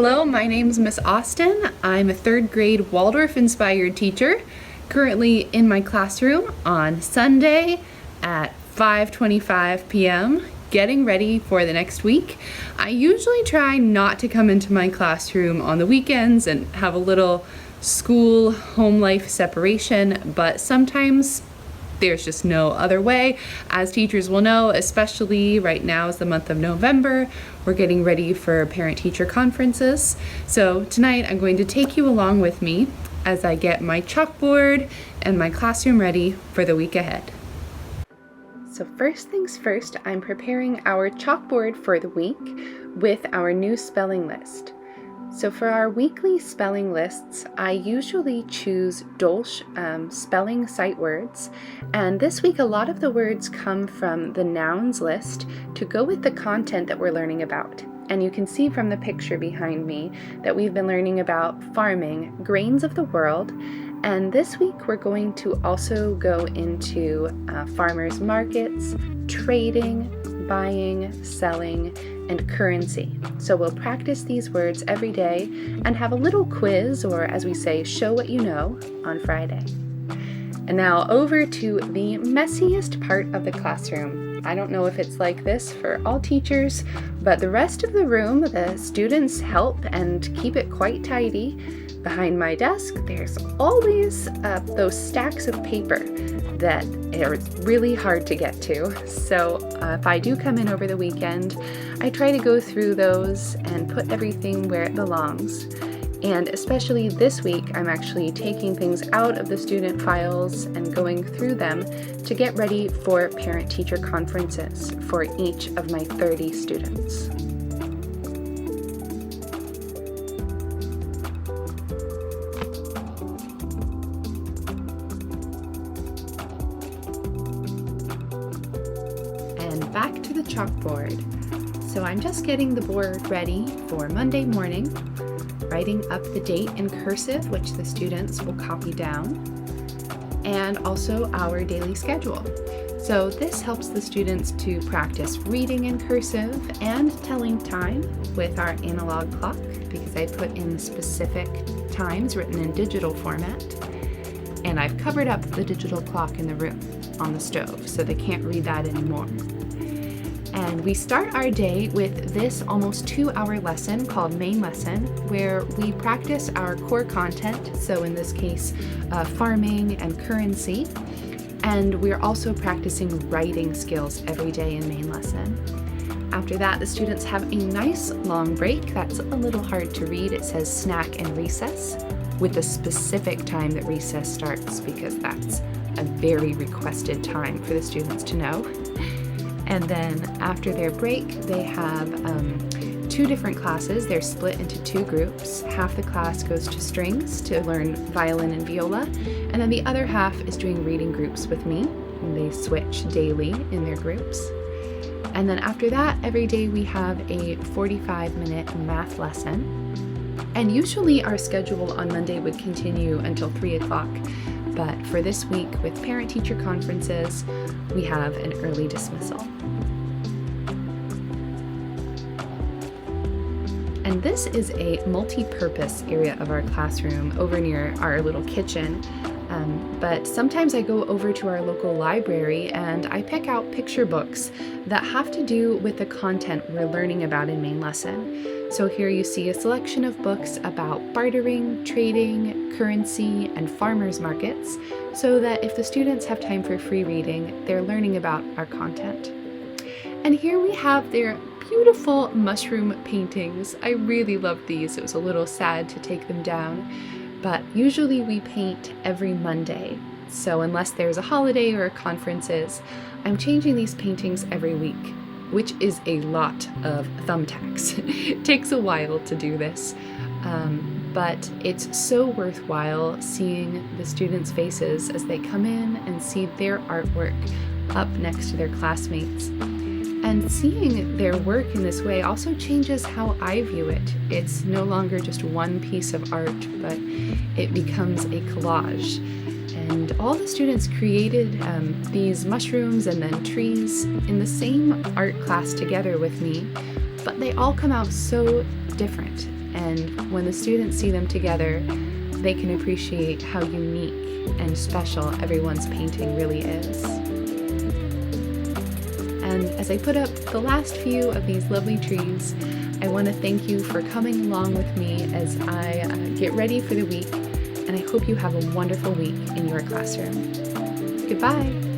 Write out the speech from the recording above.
Hello, my name's Miss Austin. I'm a third grade Waldorf inspired teacher, currently in my classroom on Sunday at 5:25 p.m., getting ready for the next week. I usually try not to come into my classroom on the weekends and have a little school home life separation, but sometimes there's just no other way. As teachers will know, especially right now is the month of November, we're getting ready for parent-teacher conferences. So tonight I'm going to take you along with me as I get my chalkboard and my classroom ready for the week ahead. So first things first, I'm preparing our chalkboard for the week with our new spelling list. So for our weekly spelling lists, I usually choose Dolch spelling sight words, and this week a lot of the words come from the nouns list to go with the content that we're learning about. And you can see from the picture behind me that we've been learning about farming, grains of the world, and this week we're going to also go into farmers markets, trading, buying, selling, and currency. So we'll practice these words every day and have a little quiz, or as we say, show what you know, on Friday. And now over to the messiest part of the classroom. I don't know if it's like this for all teachers, but the rest of the room, the students help and keep it quite tidy. Behind my desk, there's always those stacks of paper that are really hard to get to. So if I do come in over the weekend, I try to go through those and put everything where it belongs. And especially this week, I'm actually taking things out of the student files and going through them to get ready for parent-teacher conferences for each of my 30 students. And back to the chalkboard. So I'm just getting the board ready for Monday morning, writing up the date in cursive, which the students will copy down, and also our daily schedule. So this helps the students to practice reading in cursive and telling time with our analog clock, because I put in specific times written in digital format. And I've covered up the digital clock in the room on the stove, so they can't read that anymore. And we start our day with this almost 2-hour lesson called Main Lesson, where we practice our core content, so in this case, farming and currency. And we're also practicing writing skills every day in Main Lesson. After that, the students have a nice long break. That's a little hard to read. It says snack and recess, with a specific time that recess starts, because that's a very requested time for the students to know. And then after their break, they have 2 different classes. They're split into 2 groups. Half the class goes to strings to learn violin and viola, and then the other half is doing reading groups with me, and they switch daily in their groups. And then after that, every day we have a 45-minute math lesson. And usually our schedule on Monday would continue until 3 o'clock. But for this week, with parent-teacher conferences, we have an early dismissal. And this is a multi-purpose area of our classroom over near our little kitchen. But sometimes I go over to our local library and I pick out picture books that have to do with the content we're learning about in Main Lesson. So here you see a selection of books about bartering, trading, currency, and farmers markets, so that if the students have time for free reading, they're learning about our content. And here we have their beautiful mushroom paintings. I really love these. It was a little sad to take them down, but usually we paint every Monday. So unless there's a holiday or conferences, I'm changing these paintings every week, which is a lot of thumbtacks. It takes a while to do this, but it's so worthwhile seeing the students' faces as they come in and see their artwork up next to their classmates. And seeing their work in this way also changes how I view it. It's no longer just one piece of art, but it becomes a collage. And all the students created these mushrooms and then trees in the same art class together with me, but they all come out so different. And when the students see them together, they can appreciate how unique and special everyone's painting really is. And as I put up the last few of these lovely trees, I want to thank you for coming along with me as I get ready for the week, and I hope you have a wonderful week in your classroom. Goodbye.